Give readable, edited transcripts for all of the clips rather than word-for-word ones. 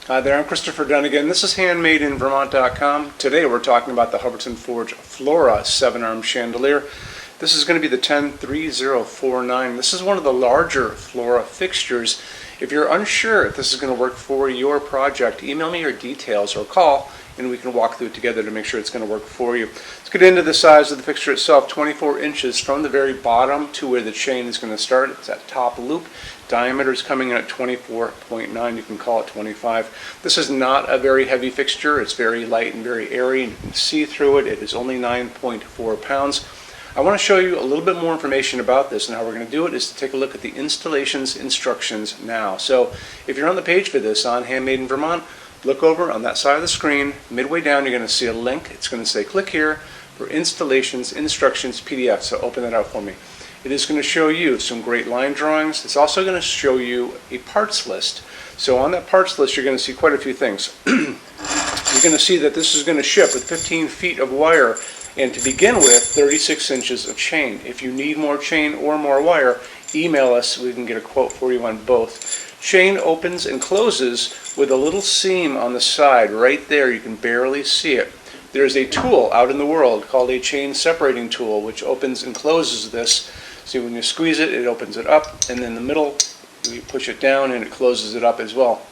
Hi there, I'm Christopher Dunnigan. This is HandmadeInVermont.com. Today we're talking about the Hubbardton Forge Flora 7-arm chandelier. This is going to be the 103049. This is one of the larger Flora fixtures. If you're unsure if this is going to work for your project, email me your details or call and we can walk through it together to make sure it's going to work for you. Let's get into the size of the fixture itself. 24 inches from the very bottom to where the chain is going to start. It's that top loop. Diameter is coming in at 24.9. You can call it 25. This is not a very heavy fixture. It's very light and very airy, and you can see through it. It is only 9.4 pounds. I want to show you a little bit more information about this, and how we're going to do it is to take a look at the installations instructions now. So if you're on the page for this on Handmade in Vermont, look over on that side of the screen. Midway down you're going to see a link. It's going to say click here for installations instructions PDF. So open that out for me. It is going to show you some great line drawings. It's also going to show you a parts list. So on that parts list you're going to see quite a few things. You're going to see that this is going to ship with 15 feet of wire, and to begin with 36 inches of chain. If you need more chain or more wire, email us. We can get a quote for you on both. Chain opens and closes with a little seam on the side right there. You can barely see it. There's a tool out in the world called a chain separating tool which opens and closes this. See, when you squeeze it, it opens it up, and then in the middle you push it down and it closes it up as well.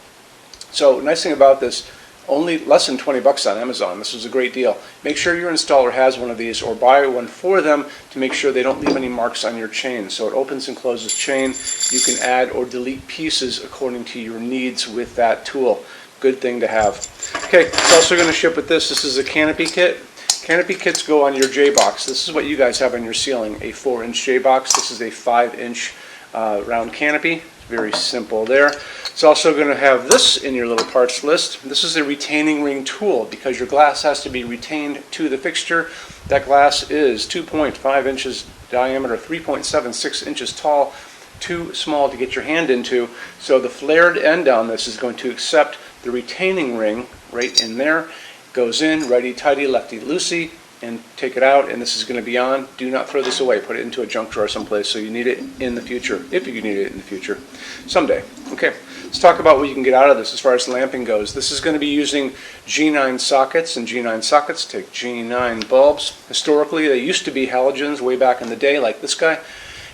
So nice thing about this, only less than 20 bucks on Amazon. This is a great deal. Make sure your installer has one of these or buy one for them to make sure they don't leave any marks on your chain. So it opens and closes chain. You can add or delete pieces according to your needs with that tool. Good thing to have. Okay, it's also going to ship with this. This is a canopy kit. Canopy kits go on your J-box. This is what you guys have on your ceiling, a 4-inch J-box. This is a 5-inch round canopy. Very simple there. It's also going to have this in your little parts list. This is a retaining ring tool because your glass has to be retained to the fixture. That glass is 2.5 inches diameter, 3.76 inches tall, too small to get your hand into. So the flared end on this is going to accept the retaining ring right in there. Goes in, righty-tighty, lefty-loosey, and take it out, and this is going to be on. Do not throw this away. Put it into a junk drawer someplace so you need it in the future, if you need it in the future, someday. Okay, let's talk about what you can get out of this as far as lamping goes. This is going to be using G9 sockets, and G9 sockets take G9 bulbs. Historically, they used to be halogens way back in the day, like this guy,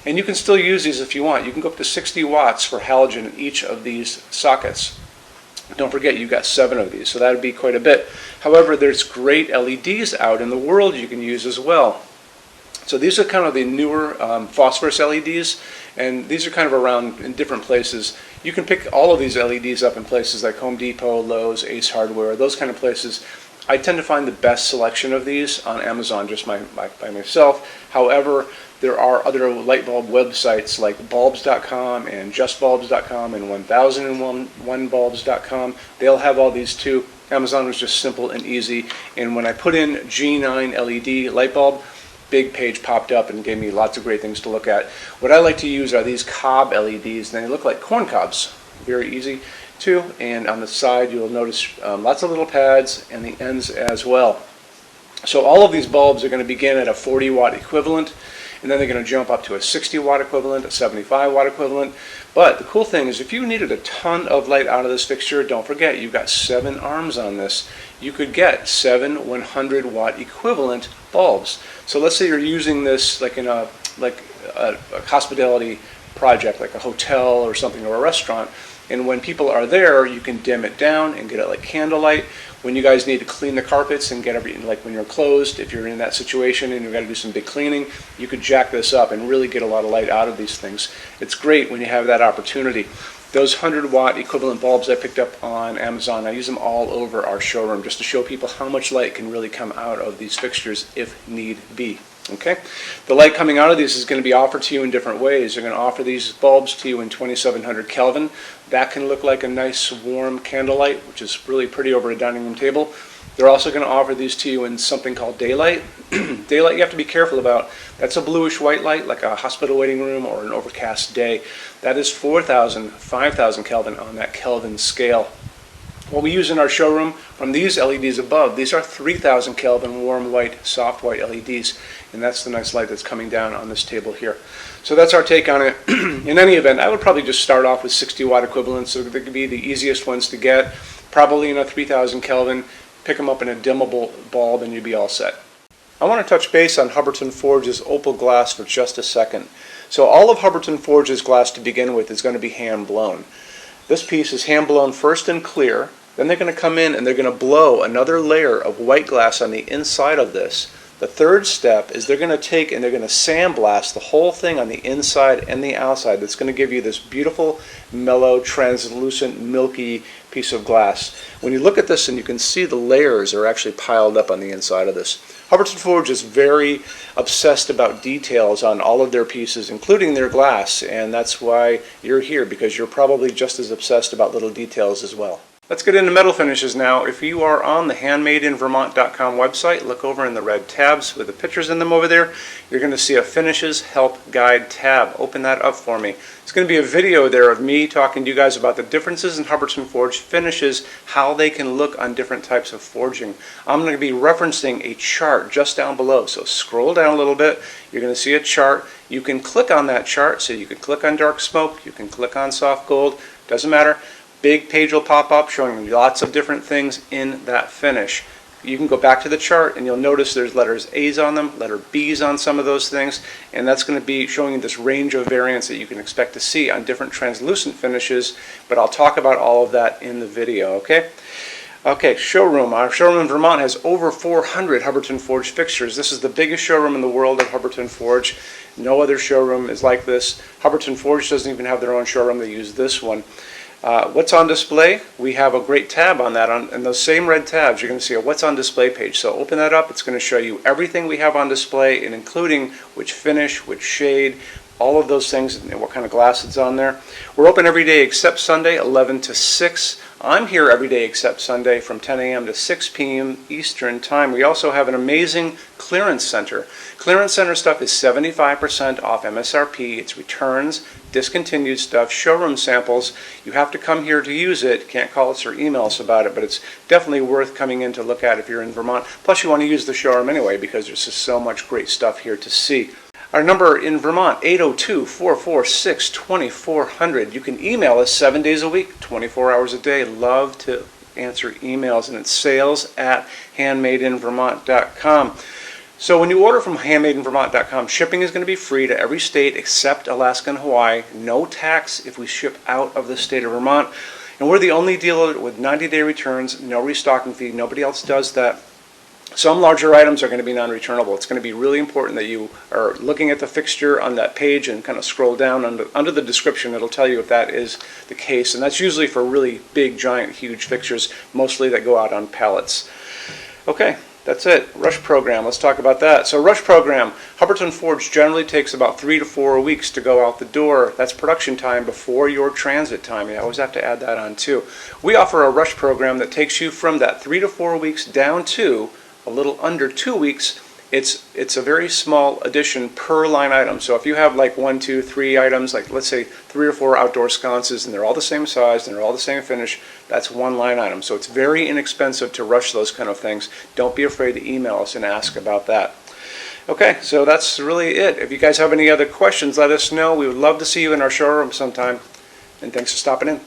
and you can still use these if you want. You can go up to 60 watts for halogen in each of these sockets. Don't forget, you've got 7 of these, so that would be quite a bit. However, there's great LEDs out in the world you can use as well. So these are kind of the newer phosphorus LEDs, and these are kind of around in different places. You can pick all of these LEDs up in places like Home Depot, Lowe's, Ace Hardware, those kind of places. I tend to find the best selection of these on Amazon just by myself. However, there are other light bulb websites like bulbs.com and justbulbs.com and 1001bulbs.com. They'll have all these too. Amazon was just simple and easy. And when I put in G9 LED light bulb, big page popped up and gave me lots of great things to look at. What I like to use are these cob LEDs, and they look like corn cobs. Very easy too. And on the side you'll notice lots of little pads and the ends as well. So all of these bulbs are going to begin at a 40 watt equivalent, and then they're going to jump up to a 60 watt equivalent, a 75 watt equivalent. But the cool thing is if you needed a ton of light out of this fixture, don't forget you've got 7 arms on this. You could get 7 100 watt equivalent bulbs. So let's say you're using this like in a hospitality project, like a hotel or something, or a restaurant. And when people are there, you can dim it down and get it like candlelight. When you guys need to clean the carpets and get everything, like when you're closed, if you're in that situation and you've got to do some big cleaning, you could jack this up and really get a lot of light out of these things. It's great when you have that opportunity. Those 100 watt equivalent bulbs I picked up on Amazon, I use them all over our showroom just to show people how much light can really come out of these fixtures if need be. Okay, the light coming out of these is going to be offered to you in different ways. They're going to offer these bulbs to you in 2700 Kelvin. That can look like a nice warm candlelight, which is really pretty over a dining room table. They're also going to offer these to you in something called daylight. Daylight you have to be careful about. That's a bluish white light, like a hospital waiting room or an overcast day. That is 4000, 5000 Kelvin on that Kelvin scale. What we use in our showroom from these LEDs above, these are 3000 Kelvin warm white, soft white LEDs, and that's the nice light that's coming down on this table here. So that's our take on it. In any event, I would probably just start off with 60 watt equivalents, so they could be the easiest ones to get. probably in a 3000 Kelvin. Pick them up in a dimmable bulb and you'd be all set. I want to touch base on Hubbardton Forge's opal glass for just a second. So all of Hubbardton Forge's glass to begin with is going to be hand blown. This piece is hand blown first in clear, then they're going to come in and they're going to blow another layer of white glass on the inside of this. The third step is they're going to take and they're going to sandblast the whole thing on the inside and the outside. That's going to give you this beautiful, mellow, translucent, milky piece of glass. When you look at this and you can see the layers are actually piled up on the inside of this. Hubbardton Forge is very obsessed about details on all of their pieces, including their glass, and that's why you're here, because you're probably just as obsessed about little details as well. Let's get into metal finishes now. If you are on the HandmadeInVermont.com website, look over in the red tabs with the pictures in them over there. You're going to see a Finishes Help Guide tab. Open that up for me. It's going to be a video there of me talking to you guys about the differences in Hubbardton Forge finishes, how they can look on different types of forging. I'm going to be referencing a chart just down below, so scroll down a little bit. You're going to see a chart. You can click on that chart, so you can click on dark smoke, you can click on soft gold, doesn't matter. Big page will pop up showing you lots of different things in that finish. You can go back to the chart and you'll notice there's letters A's on them, letter B's on some of those things, and that's going to be showing you this range of variants that you can expect to see on different translucent finishes, but I'll talk about all of that in the video, okay? Okay, showroom. Our showroom in Vermont has over 400 Hubbardton Forge fixtures. This is the biggest showroom in the world of Hubbardton Forge. No other showroom is like this. Hubbardton Forge doesn't even have their own showroom. They use this one. What's on display? We have a great tab on that. And those same red tabs, you're going to see a what's on display page. So open that up. It's going to show you everything we have on display, and including which finish, which shade, all of those things, and what kind of glass it's on there. We're open every day except Sunday, 11 to 6. I'm here every day except Sunday from 10 a.m. to 6 p.m. Eastern Time. We also have an amazing clearance center. Clearance center stuff is 75% off MSRP. It's returns, discontinued stuff, showroom samples. You have to come here to use it. Can't call us or email us about it, but it's definitely worth coming in to look at if you're in Vermont. Plus you want to use the showroom anyway because there's just so much great stuff here to see. Our number in Vermont, 802-446-2400. You can email us 7 days a week, 24 hours a day. Love to answer emails, and it's sales@HandmadeInVermont.com. So when you order from HandmadeInVermont.com, shipping is going to be free to every state except Alaska and Hawaii. No tax if we ship out of the state of Vermont. And we're the only dealer with 90-day returns, no restocking fee. Nobody else does that. Some larger items are going to be non-returnable. It's going to be really important that you are looking at the fixture on that page and kind of scroll down under the description. It'll tell you if that is the case. And that's usually for really big, giant, huge fixtures, mostly that go out on pallets. Okay, that's it. Rush program. Let's talk about that. So rush program, Hubbardton Forge generally takes about 3 to 4 weeks to go out the door. That's production time before your transit time. You always have to add that on too. We offer a rush program that takes you from that 3 to 4 weeks down to a little under 2 weeks. It's a very small addition per line item. So if you have like 1, 2, 3 items, like let's say 3 or 4 outdoor sconces, and they're all the same size and they're all the same finish, that's one line item. So it's very inexpensive to rush those kind of things. Don't be afraid to email us and ask about that. Okay, so that's really it. If you guys have any other questions, let us know. We would love to see you in our showroom sometime. And thanks for stopping in.